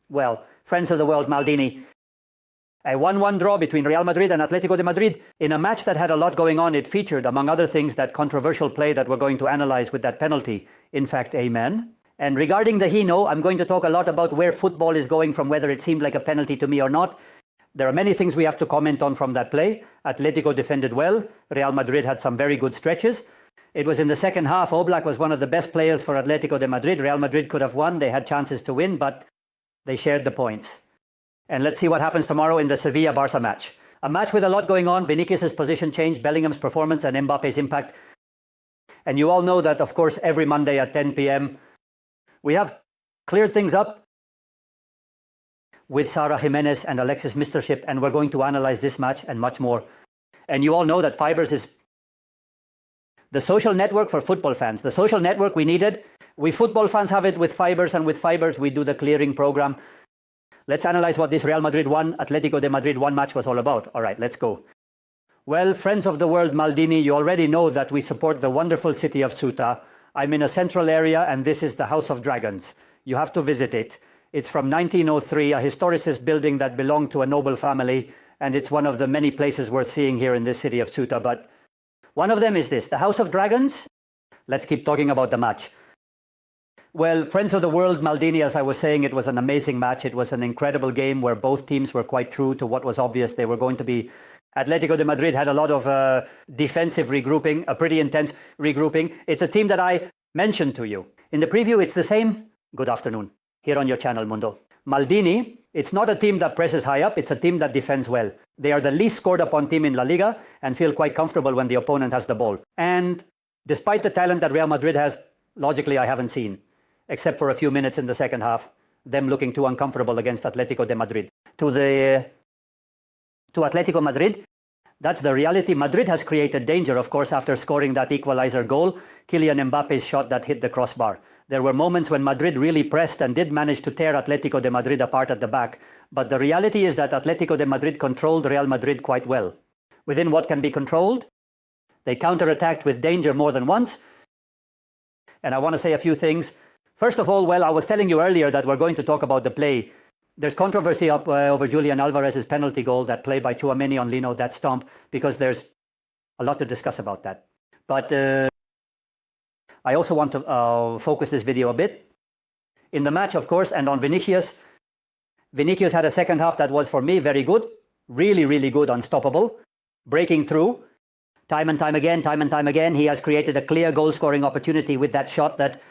well, friends of the world, Maldini. A 1-1 draw between Real Madrid and Atlético de Madrid in a match that had a lot going on. It featured, among other things, that controversial play that we're going to analyze with that penalty. In fact, amen. And regarding the Lino, I'm going to talk a lot about where football is going from whether it seemed like a penalty to me or not. There are many things we have to comment on from that play. Atlético defended well. Real Madrid had some very good stretches. It was in the second half. Oblak was one of the best players for Atlético de Madrid. Real Madrid could have won. They had chances to win, but they shared the points. And let's see what happens tomorrow in the Sevilla-Barça match. A match with a lot going on. Vinicius' position change, Bellingham's performance, and Mbappe's impact. And you all know that, of course, every Monday at 10 p.m. we have cleared things up with Sarah Jimenez and Alexis Mistership, and we're going to analyze this match and much more. And you all know that Fibers is the social network for football fans. The social network we needed. We football fans have it with Fibers, and with Fibers we do the clearing program. Let's analyze what this Real Madrid 1, Atlético de Madrid 1 match was all about. All right, let's go. Well, friends of the world, Maldini, you already know that we support the wonderful city of Ceuta. I'm in a central area, and this is the House of Dragons. You have to visit it. It's from 1903, a historicist building that belonged to a noble family, and it's one of the many places worth seeing here in this city of Ceuta. But one of them is this, the House of Dragons. Let's keep talking about the match. Well, friends of the world, Maldini, as I was saying, it was an amazing match. It was an incredible game where both teams were quite true to what was obvious. They were going to be... Atlético de Madrid had a lot of defensive regrouping, a pretty intense regrouping. It's a team that I mentioned to you. In the preview, it's the same. Good afternoon. Here on your channel, Mundo. Maldini, it's not a team that presses high up. It's a team that defends well. They are the least scored upon team in La Liga and feel quite comfortable when the opponent has the ball. And despite the talent that Real Madrid has, logically, I haven't seen, except for a few minutes in the second half, them looking too uncomfortable against Atlético de Madrid. To Atlético Madrid, that's the reality. Madrid has created danger, of course, after scoring that equalizer goal, Kylian Mbappe's shot that hit the crossbar. There were moments when Madrid really pressed and did manage to tear Atlético de Madrid apart at the back. But the reality is that Atlético de Madrid controlled Real Madrid quite well. Within what can be controlled, they counterattacked with danger more than once. And I want to say a few things. First of all, well, I was telling you earlier that we're going to talk about the play. There's controversy over Julián Alvarez's penalty goal, that play by Tchouameni on Lino, that stomp, because there's a lot to discuss about that. But I also want to focus this video a bit. In the match, of course, and on Vinicius. Vinicius had a second half that was, for me, very good. Really, really good, unstoppable. Breaking through. Time and time again, he has created a clear goal-scoring opportunity with that shot that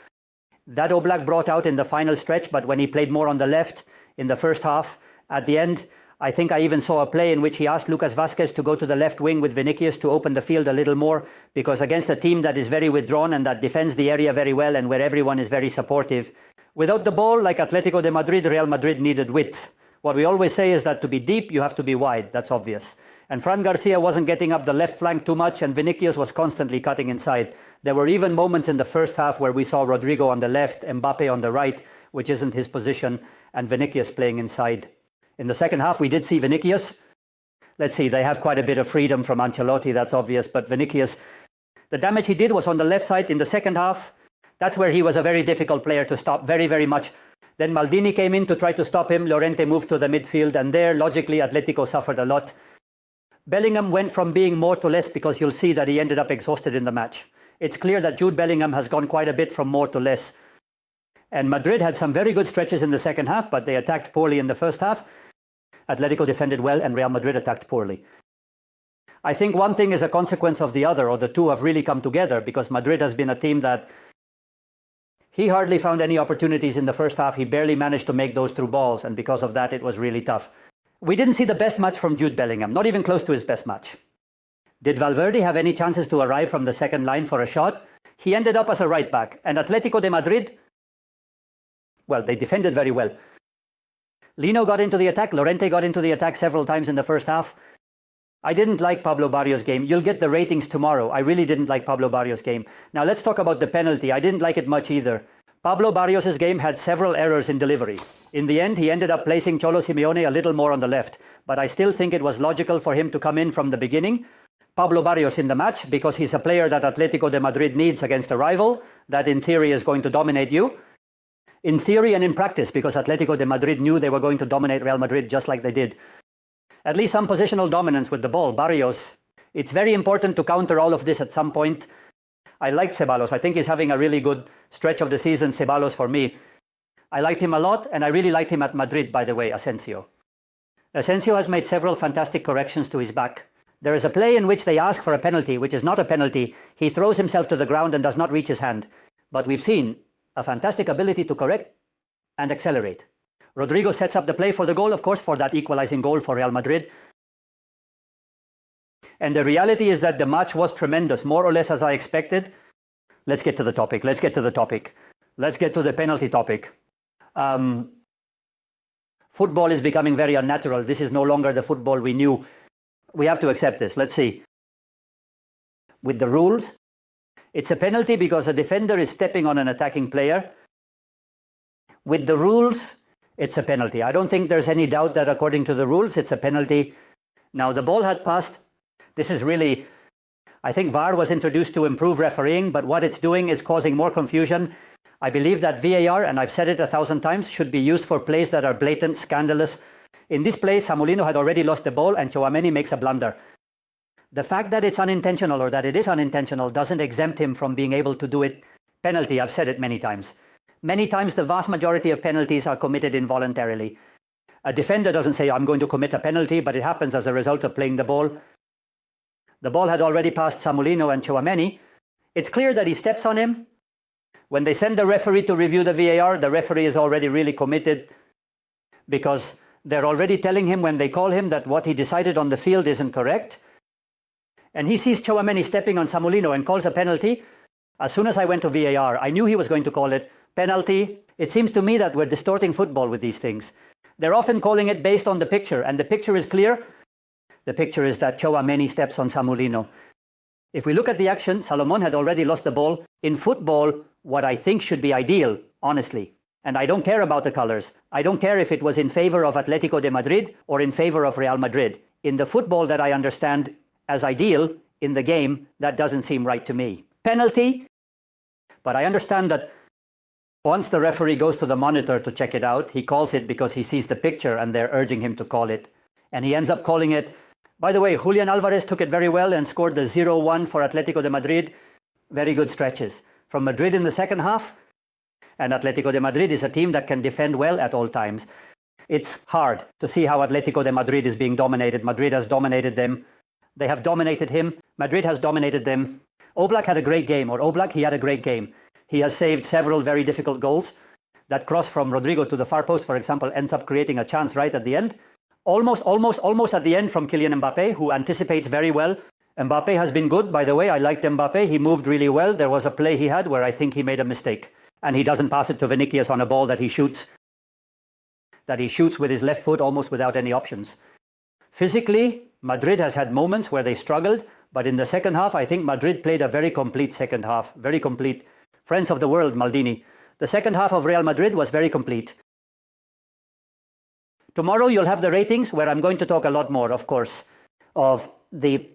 Oblak brought out in the final stretch, but when he played more on the left in the first half, at the end, I think I even saw a play in which he asked Lucas Vázquez to go to the left wing with Vinicius to open the field a little more, because against a team that is very withdrawn and that defends the area very well and where everyone is very supportive, without the ball, like Atlético de Madrid, Real Madrid needed width. What we always say is that to be deep, you have to be wide. That's obvious. And Fran Garcia wasn't getting up the left flank too much, and Vinicius was constantly cutting inside. There were even moments in the first half where we saw Rodrigo on the left, Mbappé on the right, which isn't his position, and Vinicius playing inside. In the second half, we did see Vinicius. Let's see, they have quite a bit of freedom from Ancelotti, that's obvious, but Vinicius, the damage he did was on the left side in the second half. That's where he was a very difficult player to stop, very, very much. Then Maldini came in to try to stop him. Llorente moved to the midfield, and there, logically, Atlético suffered a lot. Bellingham went from being more to less, because you'll see that he ended up exhausted in the match. It's clear that Jude Bellingham has gone quite a bit from more to less. And Madrid had some very good stretches in the second half, but they attacked poorly in the first half. Atletico defended well, and Real Madrid attacked poorly. I think one thing is a consequence of the other, or the two have really come together, because Madrid has been a team that he hardly found any opportunities in the first half. He barely managed to make those through balls, and because of that, it was really tough. We didn't see the best match from Jude Bellingham, not even close to his best match. Did Valverde have any chances to arrive from the second line for a shot? He ended up as a right back, and Atlético de Madrid, well, they defended very well. Lino got into the attack, Llorente got into the attack several times in the first half. I didn't like Pablo Barrios' game. You'll get the ratings tomorrow. I really didn't like Pablo Barrios' game. Now let's talk about the penalty. I didn't like it much either. Pablo Barrios' game had several errors in delivery. In the end, he ended up placing Cholo Simeone a little more on the left. But I still think it was logical for him to come in from the beginning. Pablo Barrios in the match, because he's a player that Atlético de Madrid needs against a rival that in theory is going to dominate you. in theory and in practice, because Atletico de Madrid knew they were going to dominate Real Madrid just like they did. At least some positional dominance with the ball. Barrios, it's very important to counter all of this at some point. I liked Ceballos. I think he's having a really good stretch of the season, Ceballos, for me. I liked him a lot, and I really liked him at Madrid, by the way, Asensio. Asensio has made several fantastic corrections to his back. There is a play in which they ask for a penalty, which is not a penalty. He throws himself to the ground and does not reach his hand. But we've seen a fantastic ability to correct and accelerate. Rodrigo sets up the play for the goal, of course, for that equalizing goal for Real Madrid. And the reality is that the match was tremendous, more or less as I expected. Let's get to the topic. Let's get to the penalty topic. Football is becoming very unnatural. This is no longer the football we knew. We have to accept this. Let's see. With the rules, it's a penalty because a defender is stepping on an attacking player. With the rules, it's a penalty. I don't think there's any doubt that according to the rules, it's a penalty. Now, the ball had passed. This is really, I think VAR was introduced to improve refereeing, but what it's doing is causing more confusion. I believe that VAR, and I've said it 1,000 times, should be used for plays that are blatant, scandalous. In this play, Lino had already lost the ball and Tchouameni makes a blunder. The fact that it's unintentional or that it is unintentional doesn't exempt him from being able to do it. Penalty, I've said it many times. Many times the vast majority of penalties are committed involuntarily. A defender doesn't say, I'm going to commit a penalty, but it happens as a result of playing the ball. The ball had already passed Lino and Tchouameni. It's clear that he steps on him. When they send the referee to review the VAR, the referee is already really committed because they're already telling him when they call him that what he decided on the field isn't correct. And he sees Tchouameni stepping on Lino and calls a penalty. As soon as I went to VAR, I knew he was going to call it penalty. It seems to me that we're distorting football with these things. They're often calling it based on the picture, and the picture is clear. The picture is that Tchouameni steps on Lino. If we look at the action, Salomon had already lost the ball. In football, what I think should be ideal, honestly, and I don't care about the colors. I don't care if it was in favor of Atlético de Madrid or in favor of Real Madrid. In the football that I understand as ideal in the game, that doesn't seem right to me. Penalty, but I understand that once the referee goes to the monitor to check it out, he calls it because he sees the picture and they're urging him to call it. And he ends up calling it. By the way, Julián Alvarez took it very well and scored the 0-1 for Atlético de Madrid. Very good stretches. From Madrid in the second half, and Atlético de Madrid is a team that can defend well at all times. It's hard to see how Atlético de Madrid is being dominated. Madrid has dominated them. They have dominated him. Madrid has dominated them. Oblak had a great game, he had a great game. He has saved several very difficult goals. That cross from Rodrigo to the far post, for example, ends up creating a chance right at the end. Almost at the end from Kylian Mbappé, who anticipates very well. Mbappé has been good, by the way. I liked Mbappé. He moved really well. There was a play he had where I think he made a mistake. And he doesn't pass it to Vinicius on a ball that he shoots with his left foot almost without any options. Physically, Madrid has had moments where they struggled, but in the second half, I think Madrid played a very complete second half. Very complete. Friends of the world, Maldini. The second half of Real Madrid was very complete. Tomorrow you'll have the ratings where I'm going to talk a lot more, of course, of the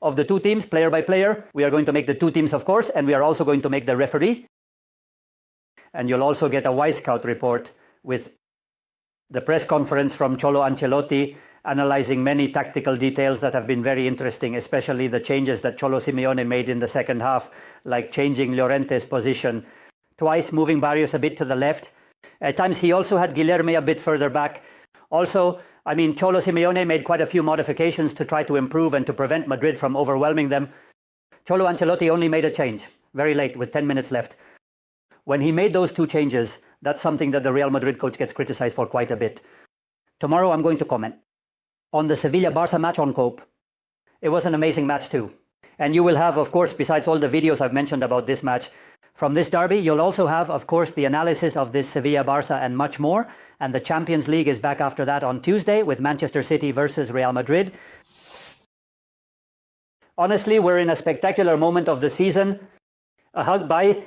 two teams, player by player. We are going to make the two teams, of course, and we are also going to make the referee. And you'll also get a Wisecout report with the press conference from Cholo Ancelotti, analyzing many tactical details that have been very interesting, especially the changes that Cholo Simeone made in the second half, like changing Llorente's position twice, moving Barrios a bit to the left. At times he also had Guilherme a bit further back. Also, Cholo Simeone made quite a few modifications to try to improve and to prevent Madrid from overwhelming them. Cholo Ancelotti only made a change, very late, with 10 minutes left. When he made those two changes, that's something that the Real Madrid coach gets criticized for quite a bit. Tomorrow I'm going to comment on the Sevilla-Barça match on Cope. It was an amazing match too. And you will have, of course, besides all the videos I've mentioned about this match, from this derby, you'll also have, of course, the analysis of this Sevilla-Barça and much more. And the Champions League is back after that on Tuesday with Manchester City versus Real Madrid. Honestly, we're in a spectacular moment of the season. A hug by